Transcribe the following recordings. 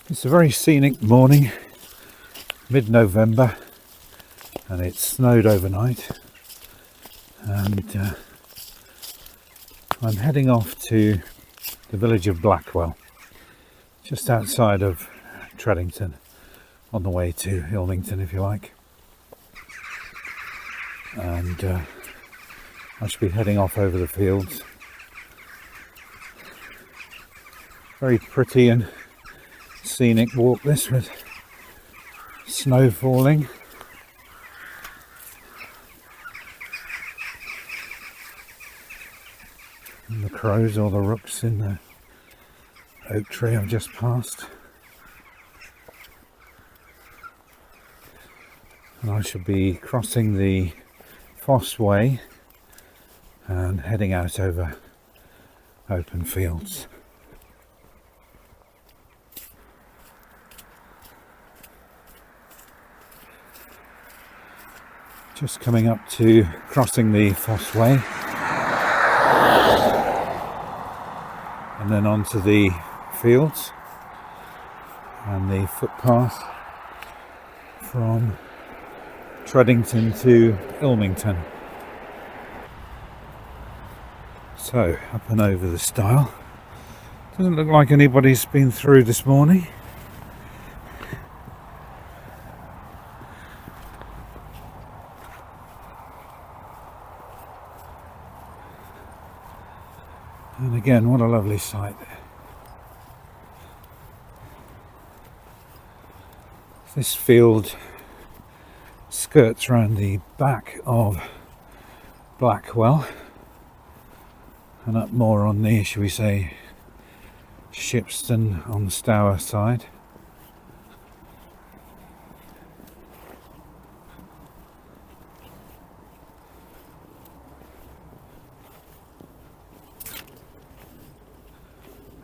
It's a very scenic morning, mid-November, and it snowed overnight, and I'm heading off to the village of Blackwell, just outside of Treddington, on the way to Ilmington, if you like. And I should be heading off over the fields. Very pretty and scenic walk this, with snow falling. And the crows or the rooks in the oak tree I've just passed. And I shall be crossing the Foss Way and heading out over open fields. Just coming up to crossing the Foss Way, and then onto the fields and the footpath from Treddington to Ilmington. So, up and over the stile. Doesn't look like anybody's been through this morning. And again, what a lovely sight. This field skirts around the back of Blackwell and up more on the, shall we say, Shipston on the Stour side.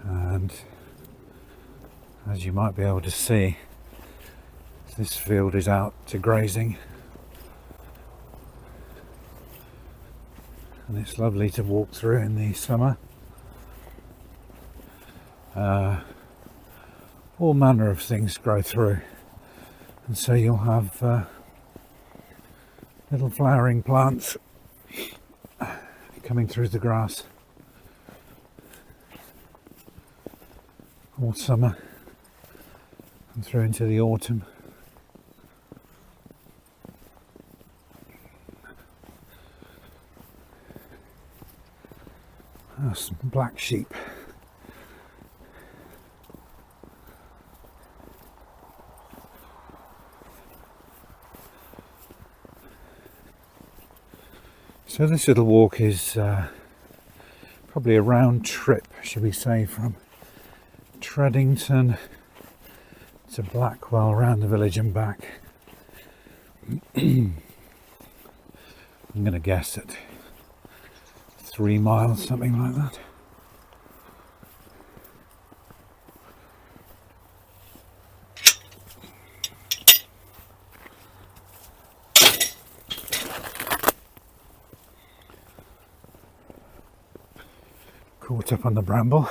And as you might be able to see, this field is out to grazing, and it's lovely to walk through in the summer. All manner of things grow through, and so you'll have little flowering plants coming through the grass all summer and through into the autumn. Some black sheep. So this little walk is probably a round trip, should we say, from Treddington to Blackwell, around the village and back. I'm going to guess at 3 miles, something like that. Caught up on the bramble.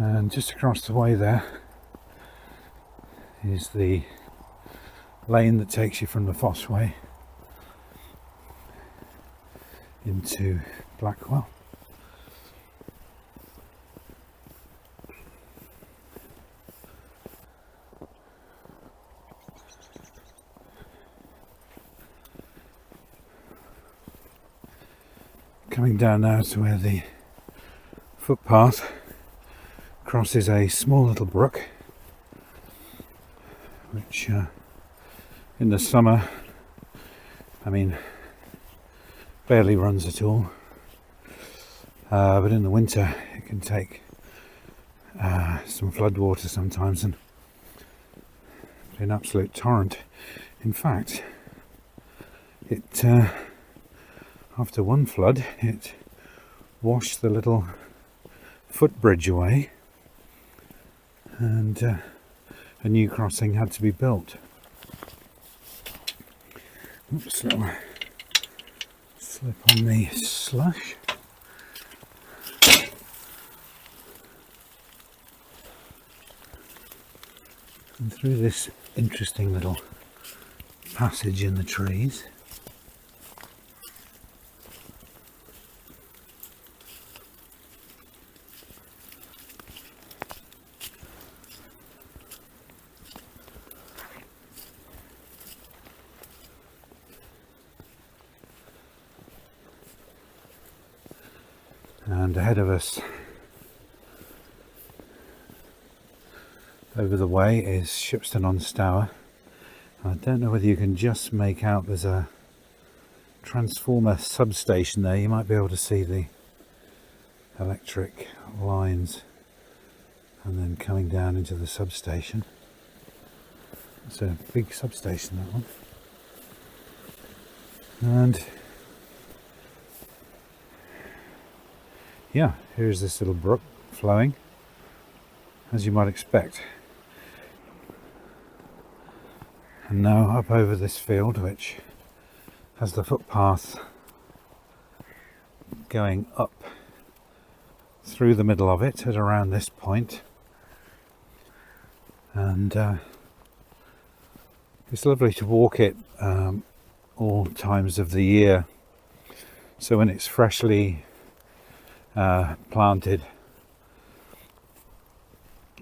And just across the way there is the lane that takes you from the Foss Way into Blackwell. Coming down now to where the footpath crosses a small little brook, which in the summer, I mean, barely runs at all, but in the winter it can take some floodwater sometimes and be an absolute torrent. In fact, after one flood it washed the little footbridge away, and a new crossing had to be built. Oops, little slip on the slush. And through this interesting little passage in the trees, and ahead of us over the way is Shipston-on-Stour. I don't know whether you can just make out there's a transformer substation there. You might be able to see the electric lines and then coming down into the substation. It's a big substation, that one. And yeah, here's this little brook flowing, as you might expect. And now up over this field, which has the footpath going up through the middle of it at around this point. And it's lovely to walk it all times of the year. So when it's freshly planted,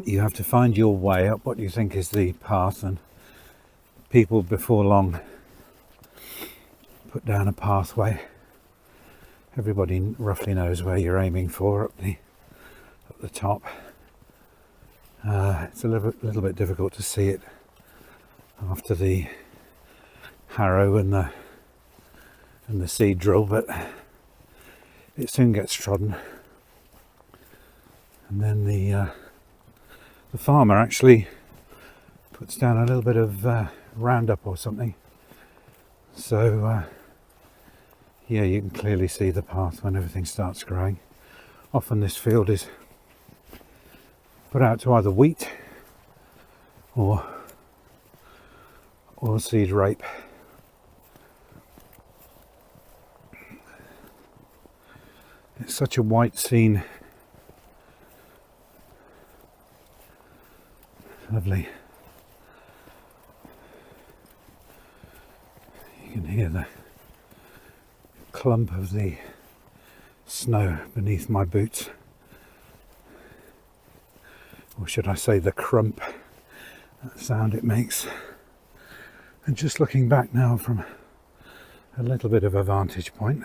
you have to find your way up what you think is the path, and people before long put down a pathway. Everybody roughly knows where you're aiming for up the top. It's a little bit difficult to see it after the harrow and the seed drill, but it soon gets trodden. And then the farmer actually puts down a little bit of Roundup or something, so yeah, you can clearly see the path when everything starts growing. Often this field is put out to either wheat or seed rape. It's such a white scene. Lovely. You can hear the clump of the snow beneath my boots, or should I say the crump, that sound it makes. And just looking back now from a little bit of a vantage point,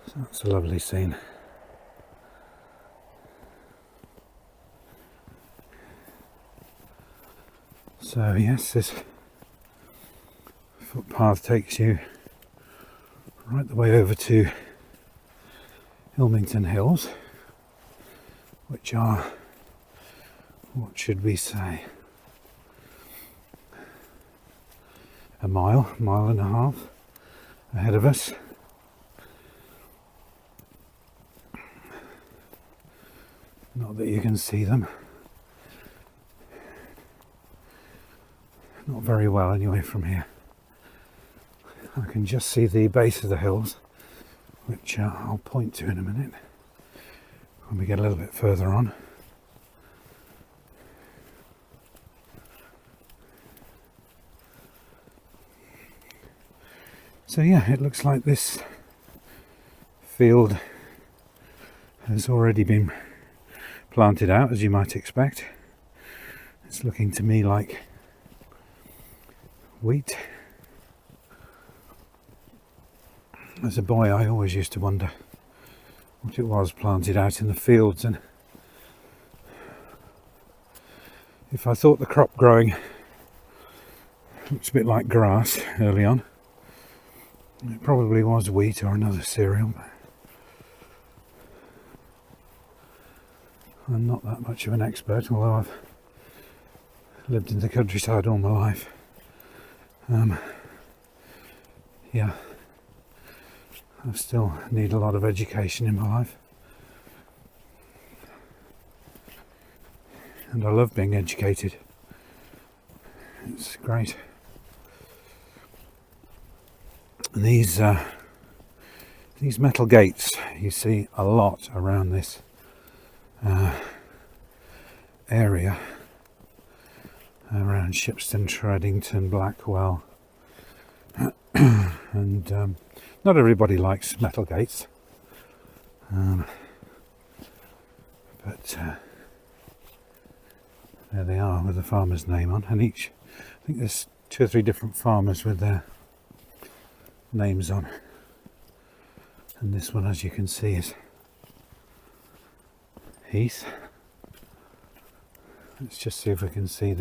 so that's a lovely scene. So yes, this footpath takes you right the way over to Ilmington Hills, which are, what should we say, a mile and a half ahead of us. Not that you can see them. Not very well anyway from here. I can just see the base of the hills, which I'll point to in a minute when we get a little bit further on. So yeah, it looks like this field has already been planted out, as you might expect. It's looking to me like wheat. As a boy, I always used to wonder what it was planted out in the fields, and if I thought the crop growing looked a bit like grass early on, it probably was wheat or another cereal. I'm not that much of an expert, although I've lived in the countryside all my life. Yeah, I still need a lot of education in my life. And I love being educated. It's great. And these metal gates, you see a lot around this area, around Shipston, Treddington, Blackwell, and not everybody likes metal gates, but there they are with the farmer's name on, and I think there's 2 or 3 different farmers with their names on, and this one, as you can see, is Heath. Let's just see if we can see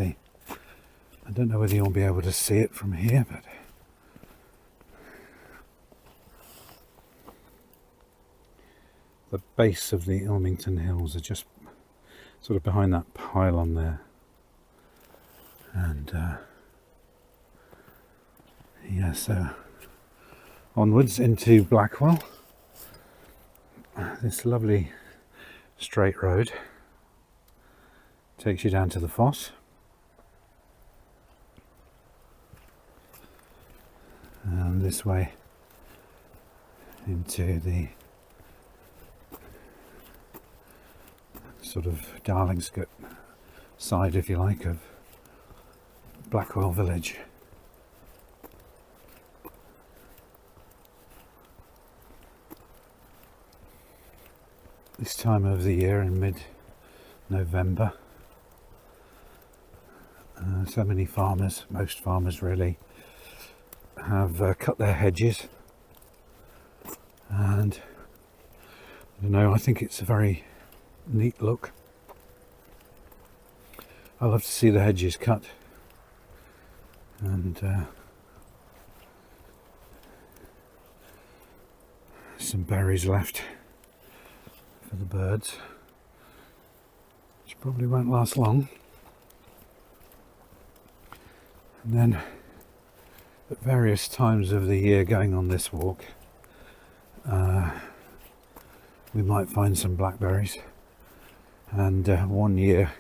I don't know whether you'll be able to see it from here, but the base of the Ilmington Hills are just sort of behind that pylon there, and yeah, so onwards into Blackwell, this lovely straight road takes you down to the foss, and this way into the sort of Darlingscote side, if you like, of Blackwell village. This time of the year, in mid-November, so many farmers, most farmers really, have cut their hedges, and I don't know, I think it's a very neat look. I love to see the hedges cut, and some berries left for the birds, which probably won't last long. And then at various times of the year going on this walk, we might find some blackberries. And one year,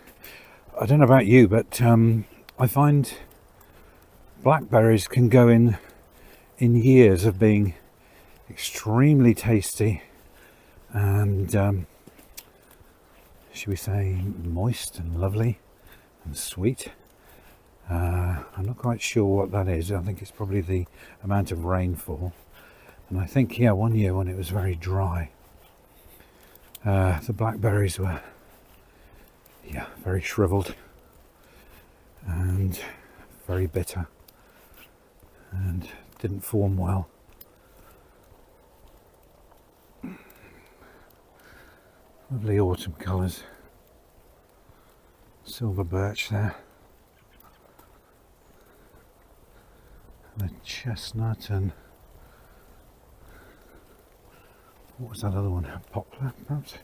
I don't know about you, but I find blackberries can go in years of being extremely tasty and should we say moist and lovely and sweet. I'm not quite sure what that is. I think it's probably the amount of rainfall, and I think, yeah, one year when it was very dry, the blackberries were, yeah, very shriveled and very bitter and didn't form well. Lovely autumn colours, silver birch there, and a chestnut, and what was that other one? A poplar, perhaps?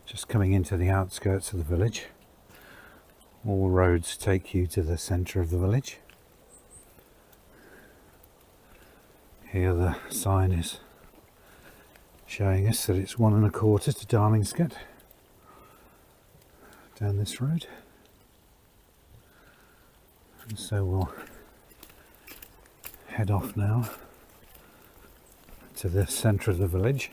Just coming into the outskirts of the village. All roads take you to the centre of the village. Here the sign is showing us that it's 1 1/4 to Darlingscote down this road. And so we'll head off now to the centre of the village.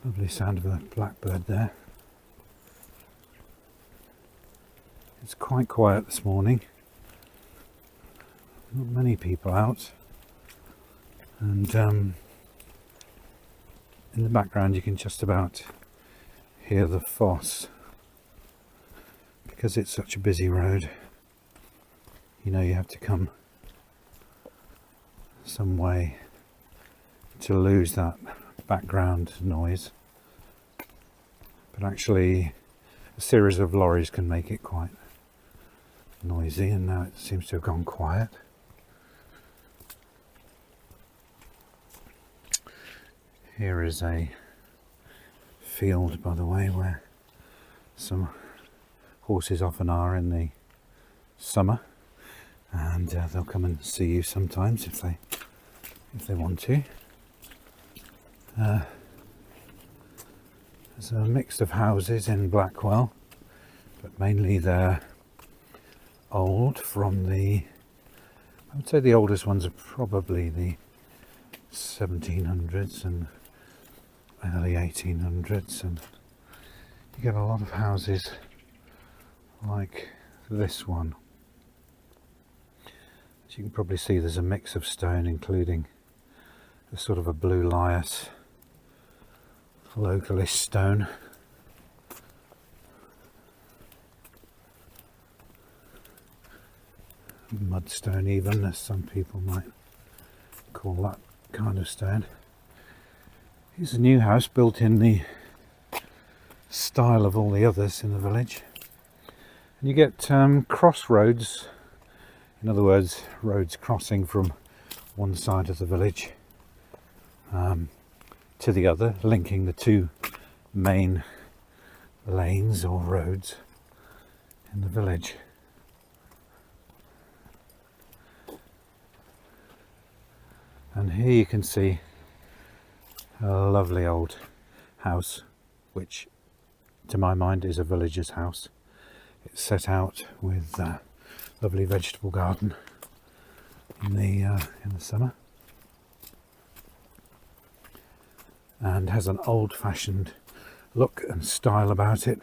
Lovely sound of a blackbird there. It's quite quiet this morning. Not many people out. And in the background you can just about hear the foss. Because it's such a busy road, you know you have to come some way to lose that background noise. But actually a series of lorries can make it quite noisy, and now it seems to have gone quiet. Here is a field, by the way, where some horses often are in the summer, and they'll come and see you sometimes if they want to. There's a mix of houses in Blackwell, but mainly they're old from I would say the oldest ones are probably the 1700s and early 1800s, and you get a lot of houses like this one. As you can probably see, there's a mix of stone, including a sort of a blue lias localist stone. Mudstone even, as some people might call that kind of stone. Here's a new house built in the style of all the others in the village. And you get crossroads, in other words, roads crossing from one side of the village to the other, linking the two main lanes or roads in the village. And here you can see a lovely old house, which to my mind is a villager's house. It's set out with a lovely vegetable garden in the summer, and has an old-fashioned look and style about it,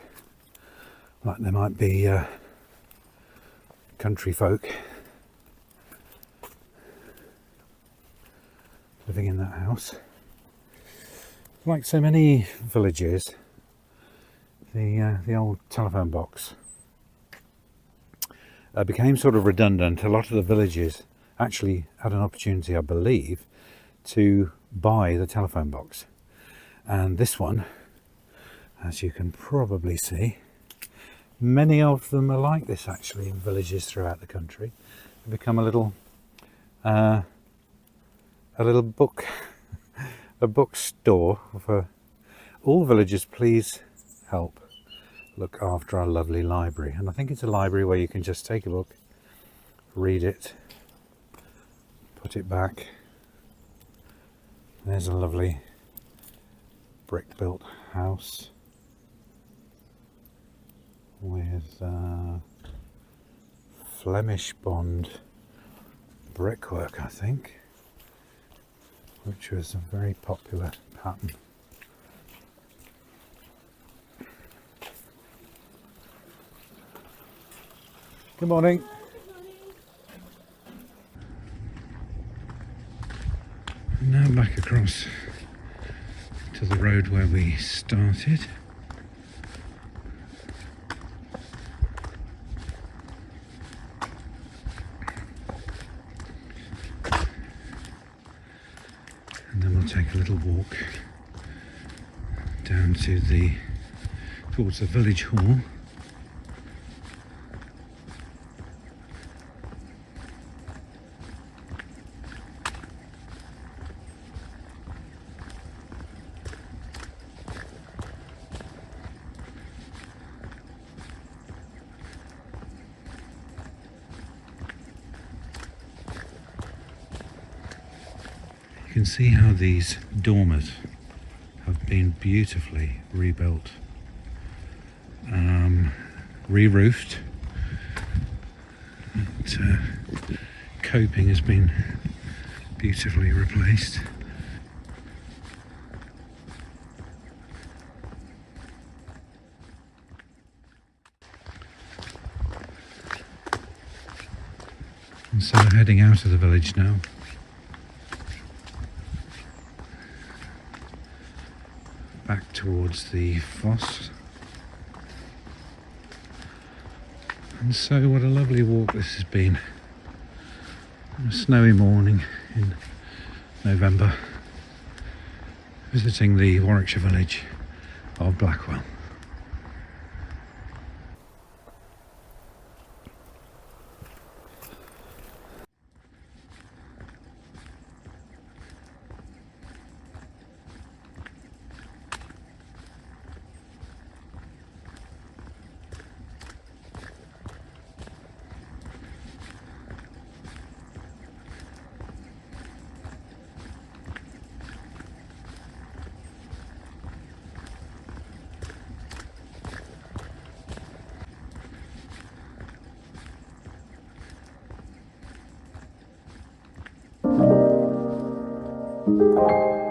like there might be country folk living in that house. Like so many villages, the old telephone box became sort of redundant. A lot of the villages actually had an opportunity, I believe, to buy the telephone box. And this one, as you can probably see, many of them are like this actually in villages throughout the country. They become a little book, a bookstore for all villagers. Please help look after our lovely library. And I think it's a library where you can just take a book, read it, put it back. There's a lovely brick built house with Flemish bond brickwork, I think, which was a very popular pattern. Good morning. Now back across to the road where we started. And then we'll take a little walk down to towards the village hall. You can see how these dormers have been beautifully rebuilt, re-roofed. Coping has been beautifully replaced. And so we're heading out of the village now. Back towards the foss. And so what a lovely walk this has been. On a snowy morning in November, visiting the Warwickshire village of Blackwell. Thank you.